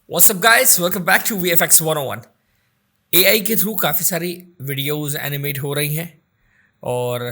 WhatsApp guys, welcome back to VFX 101। AI के through काफ़ी सारी वीडियोस एनिमेट हो रही हैं और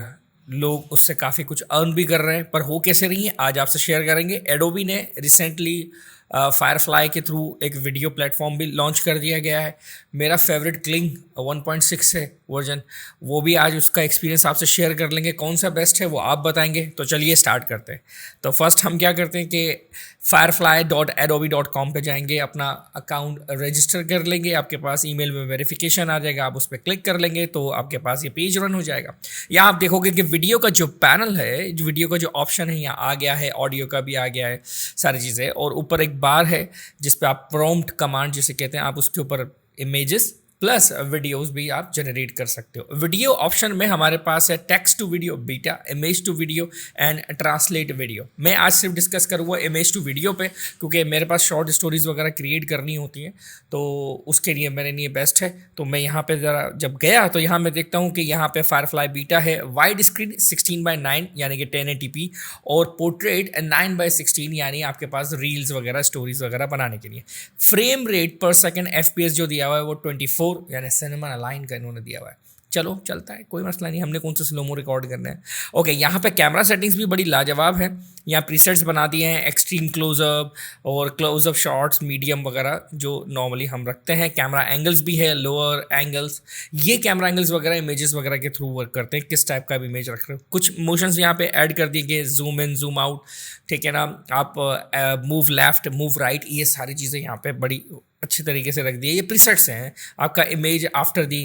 लोग उससे काफ़ी कुछ अर्न भी कर रहे हैं, पर हो कैसे रही हैं आज आपसे शेयर करेंगे। एडोबी ने रिसेंटली फायरफ्लाई के थ्रू एक वीडियो प्लेटफॉर्म भी लॉन्च कर दिया गया है। मेरा फेवरेट क्लिंग 1.6 है वर्जन, वो भी आज उसका एक्सपीरियंस आपसे शेयर कर लेंगे। कौन सा बेस्ट है वो आप बताएंगे। तो चलिए स्टार्ट करते हैं। तो फर्स्ट हम क्या करते हैं कि firefly.adobe.com पे जाएंगे, अपना अकाउंट रजिस्टर कर लेंगे। आपके पास ईमेल में वेरिफिकेशन आ जाएगा, आप उस पर क्लिक कर लेंगे तो आपके पास ये पेज रन हो जाएगा। यहाँ आप देखोगे कि वीडियो का जो पैनल है, जो वीडियो का जो ऑप्शन है यहाँ आ गया है, ऑडियो का भी आ गया है, सारी चीज़ें। और ऊपर एक बार है जिस पे आप प्रॉम्प्ट कमांड जिसे कहते हैं, आप उसके ऊपर इमेजेस प्लस वीडियोस भी आप जनरेट कर सकते हो। वीडियो ऑप्शन में हमारे पास है text to video beta, image to video and translate video. मैं आज सिर्फ डिस्कस करूँगा इमेज टू वीडियो पे, क्योंकि मेरे पास शॉर्ट स्टोरीज वगैरह क्रिएट करनी होती हैं, तो उसके लिए मेरे लिए बेस्ट है। तो मैं यहाँ पे ज़रा जब गया तो यहाँ मैं देखता हूँ कि यहाँ पे फायरफ्लाई बीटा है, वाइड स्क्रीन 16:9 यानी कि 1080p और पोर्ट्रेट 9:16 यानी आपके पास रील्स वगैरह स्टोरीज वगैरह बनाने के लिए। फ्रेम रेट पर सेकंड FPS जो दिया हुआ है वो 24 यानी सिनेमा अलाइन का इन्होंने दिया हुआ है। चलो चलता है, कोई मसला नहीं, हमने कौन सा स्लोमो रिकॉर्ड करना है। ओके, यहाँ पे कैमरा सेटिंग्स भी बड़ी लाजवाब है। यहाँ प्रीसेट्स बना दिए हैं, एक्सट्रीम क्लोजअप और क्लोजअप शॉट्स, मीडियम वगैरह जो नॉर्मली हम रखते हैं। कैमरा एंगल्स भी है, लोअर एंगल्स। ये कैमरा एंगल्स वगैरह इमेजेस वगैरह के थ्रू वर्क करते हैं, किस टाइप का भी इमेज रख रहे हो। कुछ मोशंस यहाँ पे ऐड कर दिए गए, जूम इन जूम आउट, ठीक है ना। आप मूव लेफ्ट मूव राइट, ये सारी चीज़ें यहाँ पे बड़ी अच्छी तरीके से रख दिए। ये प्रीसेट्स हैं। आपका image after the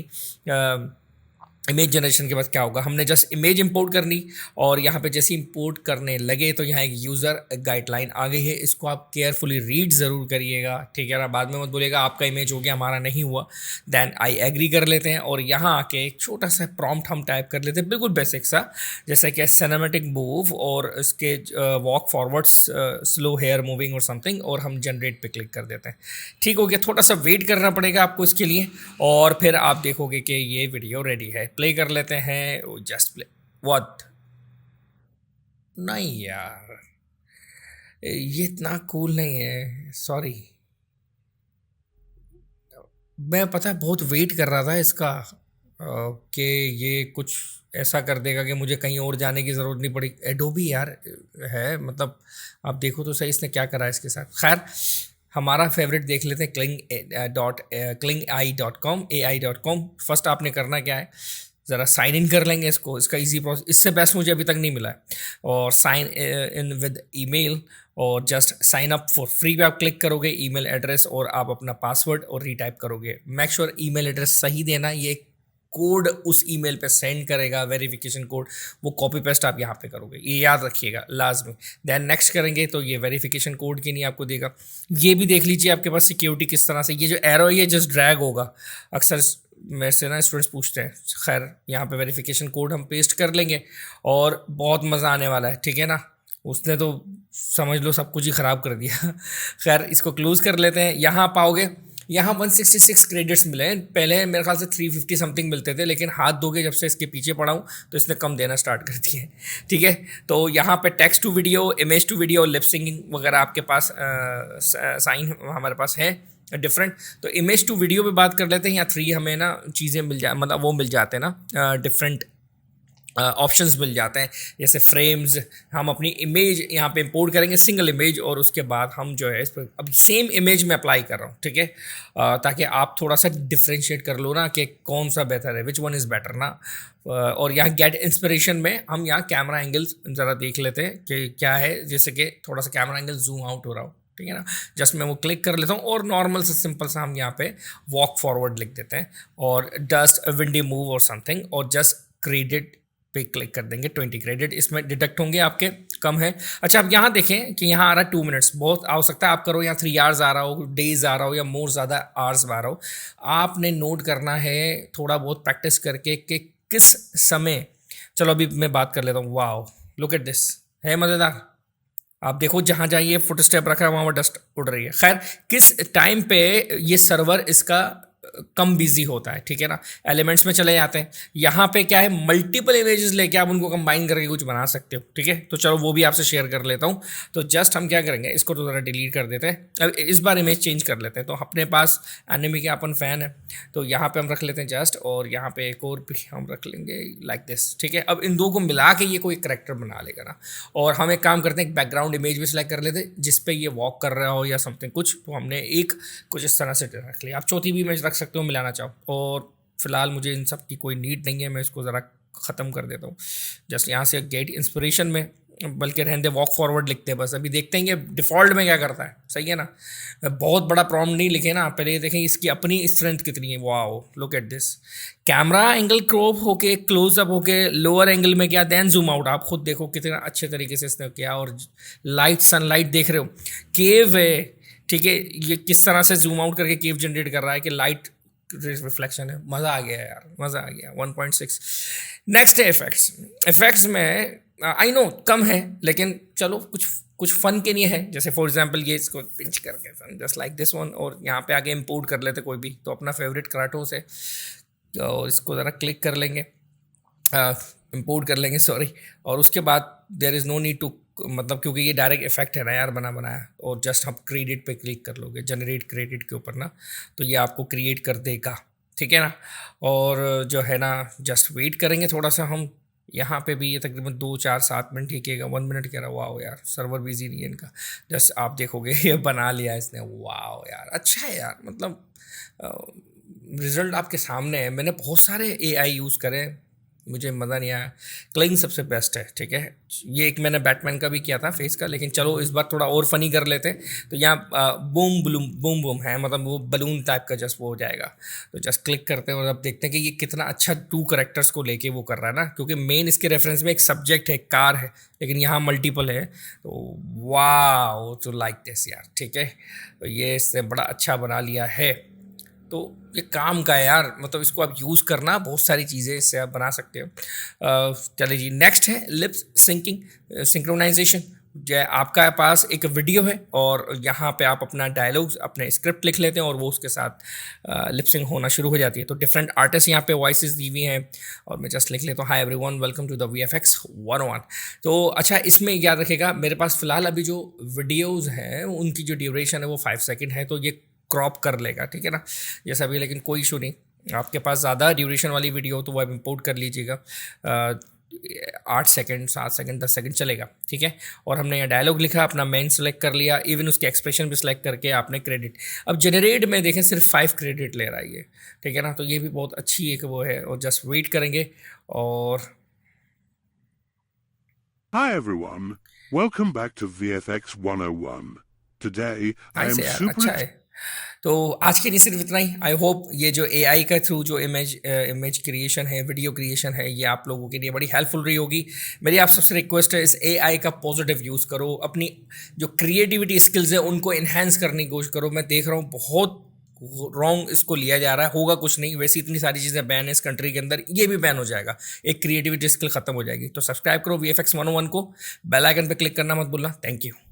image generation के बाद क्या होगा, हमने जस्ट इमेज इंपोर्ट करनी और यहाँ पे जैसे इंपोर्ट करने लगे तो यहाँ एक यूज़र गाइडलाइन आ गई है। इसको आप केयरफुली रीड ज़रूर करिएगा, ठीक है ना। बाद में मत बोलेगा आपका इमेज हो गया हमारा नहीं हुआ। देन आई एग्री कर लेते हैं और यहाँ आके एक छोटा सा प्रॉम्प्ट हम टाइप कर लेते हैं, बिल्कुल बेसिक सा, जैसे कि सिनेमैटिक मूव और इसके walk forwards, slow hair moving और समथिंग, और हम जनरेट पे क्लिक कर देते हैं। ठीक हो गया। थोड़ा सा वेट करना पड़ेगा आपको इसके लिए और फिर आप देखोगे कि ये वीडियो रेडी है। प्ले कर लेते हैं, जस्ट प्ले। व्हाट? नहीं यार, ये इतना कूल नहीं है, सॉरी। मैं पता है बहुत वेट कर रहा था इसका कि ये कुछ ऐसा कर देगा कि मुझे कहीं और जाने की ज़रूरत नहीं पड़ी। एडोबी यार है, मतलब आप देखो तो सही इसने क्या करा है इसके साथ। खैर, हमारा फेवरेट देख लेते हैं, clingai.com। फर्स्ट आपने करना क्या है, ज़रा साइन इन कर लेंगे इसको। इसका इजी प्रोसेस, इससे बेस्ट मुझे अभी तक नहीं मिला है। और साइन इन विद ईमेल और just sign up for free पे आप क्लिक करोगे, ईमेल एड्रेस और आप अपना पासवर्ड और रीटाइप करोगे। मेक श्योर ईमेल एड्रेस सही देना। ये कोड उस ईमेल पे सेंड करेगा, वेरिफिकेशन कोड, वो कॉपी पेस्ट आप यहाँ पे करोगे, ये याद रखिएगा लाजमी। देन नेक्स्ट करेंगे तो ये वेरिफिकेशन कोड के लिए आपको देगा। ये भी देख लीजिए आपके पास सिक्योरिटी किस तरह से, ये जो एरो है ये जस्ट ड्रैग होगा। अक्सर मेरे से ना स्टूडेंट्स पूछते हैं। खैर, यहाँ पे वेरिफिकेशन कोड हम पेस्ट कर लेंगे और बहुत मज़ा आने वाला है, ठीक है ना। उसने तो समझ लो सब कुछ ही ख़राब कर दिया। खैर, इसको क्लोज़ कर लेते हैं। यहाँ पाओगे, यहाँ 166 क्रेडिट्स मिले हैं। पहले मेरे ख्याल से 350 समथिंग मिलते थे, लेकिन हाथ धोके जब से इसके पीछे पड़ा हूँ तो इसने कम देना स्टार्ट कर दिए, ठीक है। तो यहाँ पे text to video, image to video, lip singing वगैरह आपके पास साइन हमारे पास है डिफरेंट। तो इमेज टू वीडियो पे बात कर लेते हैं। यहाँ 3 हमें ना चीज़ें मिल जाए, मतलब वो मिल जाते हैं ना, डिफरेंट ऑप्शंस मिल जाते हैं। जैसे फ्रेम्स, हम अपनी इमेज यहाँ पे इंपोर्ट करेंगे, सिंगल इमेज, और उसके बाद हम जो है इस पर अभी सेम इमेज में अप्लाई कर रहा हूँ, ठीक है। ताकि आप थोड़ा सा डिफ्रेंशिएट कर लो ना कि कौन सा बेहतर है, विच वन इज़ बेटर ना। और यहाँ गेट इंस्पिरेशन में हम यहाँ कैमरा एंगल्स ज़रा देख लेते हैं कि क्या है, जैसे कि थोड़ा सा कैमरा एंगल जूम आउट हो रहा हो, ठीक है ना। जस्ट मैं वो क्लिक कर लेता हूँ और नॉर्मल से सिंपल सा हम यहाँ पे वॉक फॉरवर्ड लिख देते हैं और डस्ट विंडी मूव और समथिंग, और जस्ट क्रेडिट पे क्लिक कर देंगे। 20 क्रेडिट इसमें डिडक्ट होंगे आपके, कम है। अच्छा, अब यहाँ देखें कि यहाँ आ रहा है 2 मिनट्स, बहुत आ सकता है आप करो यहाँ 3 आवर्स आ रहा हो, डेज आ रहा हो, या मोर ज़्यादा आवर्स आ रहा हो। आपने नोट करना है थोड़ा बहुत प्रैक्टिस करके कि किस समय। चलो अभी मैं बात कर लेता हूँ। वाओ, लुक एट दिस, है मज़ेदार। आप देखो जहाँ जहाँ फुट स्टेप रखा है वहाँ डस्ट उड़ रही है। खैर, किस टाइम पे ये सर्वर इसका कम बिजी होता है, ठीक है ना। एलिमेंट्स में चले जाते हैं, यहाँ पे क्या है, मल्टीपल इमेजेस लेके आप उनको कंबाइन करके कुछ बना सकते हो, ठीक है। तो चलो वो भी आपसे शेयर कर लेता हूँ। तो जस्ट हम क्या करेंगे, इसको तो ज़रा डिलीट कर देते हैं। अब इस बार इमेज चेंज कर लेते हैं। तो अपने पास एनिमी के अपन फैन है, तो यहाँ पे हम रख लेते हैं जस्ट, और यहाँ पे एक और भी हम रख लेंगे लाइक दिस, ठीक है। अब इन दो को मिला के ये कोई करेक्टर बना लेगा ना। और हम एक काम करते हैं, एक बैकग्राउंड इमेज भी सिलेक्ट कर लेते हैं जिसपे ये वॉक कर रहा हो या समथिंग कुछ। तो हमने एक कुछ इस तरह से रख लिया। आप चौथी भी इमेज रख सकते हो मिलाना चाहो। और फिलहाल मुझे इन सब की कोई नीड नहीं है, मैं इसको ज़रा ख़त्म कर देता हूँ। जस्ट यहाँ से गेट इंस्पिरेशन में, बल्कि रहने दे वॉक फॉरवर्ड लिखते हैं बस। अभी देखते हैं कि डिफ़ॉल्ट में क्या करता है, सही है ना। बहुत बड़ा प्रॉम्प्ट नहीं लिखे ना, पहले ये देखें इसकी अपनी स्ट्रेंथ कितनी है। Wow, look at this. Camera angle crop होके, क्लोजअप होके, लोअर एंगल में क्या, देन जूम आउट। आप खुद देखो कितना अच्छे तरीके से इसने किया। और लाइट, सनलाइट देख रहे हो, केव है, ठीक है। ये किस तरह से जूम आउट करके केव जनरेट कर रहा है कि लाइट रिफ्लेक्शन है। मज़ा आ गया यार, मज़ा आ गया। 1.6। नेक्स्ट है इफेक्ट्स। इफेक्ट्स में आई नो कम है, लेकिन चलो कुछ कुछ फन के लिए है। जैसे फॉर एग्जांपल ये इसको पिंच करके जस्ट लाइक दिस वन, और यहाँ पे आगे इंपोर्ट कर लेते कोई भी, तो अपना फेवरेट कराटोस है, और इसको ज़रा क्लिक कर लेंगे, इंपोर्ट कर लेंगे, सॉरी। और उसके बाद there is no need to, मतलब क्योंकि ये डायरेक्ट इफेक्ट है ना यार, बना बनाया। और जस्ट आप क्रिएट पे क्लिक कर लोगे, जनरेट क्रिएटेड के ऊपर ना, तो ये आपको क्रिएट कर देगा, ठीक है ना। और जो है ना, जस्ट वेट करेंगे थोड़ा सा हम। यहाँ पे भी ये तकरीबन 2 4 7 मिनट ही किएगा। 1 मिनट कह रहा, वाह यार सर्वर बिजी नहीं है इनका। जस्ट आप देखोगे ये बना लिया इसने। वाह यार, अच्छा है यार, मतलब रिजल्ट आपके सामने है। मैंने बहुत सारे एआई यूज़ करे, मुझे मज़ा नहीं आया। क्लिंग सबसे बेस्ट है, ठीक है। ये एक मैंने बैटमैन का भी किया था फेस का, लेकिन चलो इस बार थोड़ा और फनी कर लेते हैं। तो यहाँ बूम बलूम, बूम बूम है, मतलब वो बलून टाइप का जस्ट वो हो जाएगा। तो जस्ट क्लिक करते हैं और अब देखते हैं कि ये कितना अच्छा 2 करेक्टर्स को लेके वो कर रहा है ना, क्योंकि मेन इसके रेफरेंस में एक सब्जेक्ट है, कार है, लेकिन यहाँ मल्टीपल है। तो वाह, तो लाइक दिस यार, ठीक है। तो ये इससे बड़ा अच्छा बना लिया है। तो ये काम का है यार, मतलब इसको आप यूज़ करना, बहुत सारी चीज़ें इससे आप बना सकते हो। चलिए जी, नेक्स्ट है लिप सिंकिंग, सिंक्रोनाइजेशन। जो है आपका पास एक वीडियो है और यहाँ पे आप अपना डायलॉग्स, अपने स्क्रिप्ट लिख लेते हैं और वो उसके साथ लिप सिंक होना शुरू हो जाती है। तो डिफरेंट आर्टिस्ट यहाँ पे वॉइसेस दी हुई हैं, और मैं जस्ट लिख लेता हूँ, hi everyone, welcome to the VFX 101। तो अच्छा, इसमें याद रखेगा मेरे पास फ़िलहाल अभी जो वीडियोज़ हैं उनकी जो ड्यूरेशन है वो 5 सेकेंड है, तो ये क्रॉप कर लेगा, ठीक है ना, जैसा भी। लेकिन कोई इशू नहीं, आपके पास ज़्यादा ड्यूरेशन वाली वीडियो हो तो वो आप इंपोर्ट कर लीजिएगा। 8 सेकेंड, 7 सेकेंड, 10 सेकेंड चलेगा, ठीक है। और हमने यहाँ डायलॉग लिखा, अपना मेन सेलेक्ट कर लिया, इवन उसके एक्सप्रेशन भी सिलेक्ट करके आपने क्रेडिट। अब जनरेट में देखें सिर्फ 5 क्रेडिट ले रहा है ये, ठीक है ना। तो ये भी बहुत अच्छी एक वो है। और जस्ट वेट करेंगे। और Hi everyone, welcome back to VFX 101. Today I nice am है यार, super अच्छा है। तो आज के लिए सिर्फ इतना ही। आई होप ये जो एआई का थ्रू जो इमेज क्रिएशन है, वीडियो क्रिएशन है, ये आप लोगों के लिए बड़ी हेल्पफुल रही होगी। मेरी आप सबसे रिक्वेस्ट है, इस एआई का पॉजिटिव यूज़ करो, अपनी जो क्रिएटिविटी स्किल्स है उनको इन्हेंस करने की कोशिश करो। मैं देख रहा हूँ बहुत रॉन्ग इसको लिया जा रहा है, होगा कुछ नहीं। वैसे इतनी सारी चीज़ें बैन है इस कंट्री के अंदर, ये भी बैन हो जाएगा, एक क्रिएटिविटी स्किल खत्म हो जाएगी। तो सब्सक्राइब करो VFX 101 को, बेल आइकन पर क्लिक करना मत भूलना। Thank you.